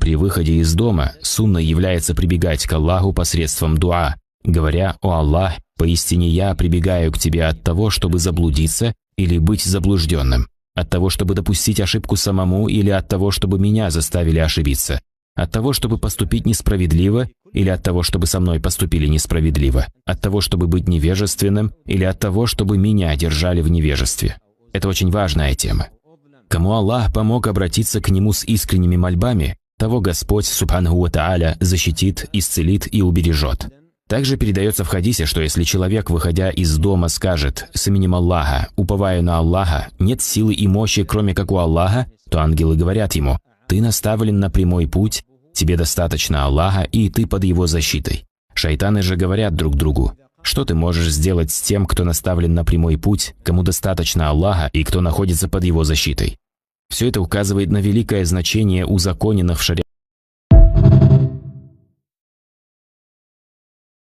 При выходе из дома сунной является прибегать к Аллаху посредством дуа, говоря: «О Аллах, поистине я прибегаю к Тебе от того, чтобы заблудиться или быть заблужденным, от того, чтобы допустить ошибку самому или от того, чтобы меня заставили ошибиться, от того, чтобы поступить несправедливо или от того, чтобы со мной поступили несправедливо, от того, чтобы быть невежественным или от того, чтобы меня держали в невежестве». Это очень важная тема. Кому Аллах помог обратиться к Нему с искренними мольбами, того Господь, субханаху ва тааля, защитит, исцелит и убережет. Также передается в хадисе, что если человек, выходя из дома, скажет: «С именем Аллаха, уповаю на Аллаха, нет силы и мощи, кроме как у Аллаха», то ангелы говорят ему: «Ты наставлен на прямой путь, тебе достаточно Аллаха, и ты под Его защитой». Шайтаны же говорят друг другу: «Что ты можешь сделать с тем, кто наставлен на прямой путь, кому достаточно Аллаха и кто находится под Его защитой?» Все это указывает на великое значение узаконенных в шариате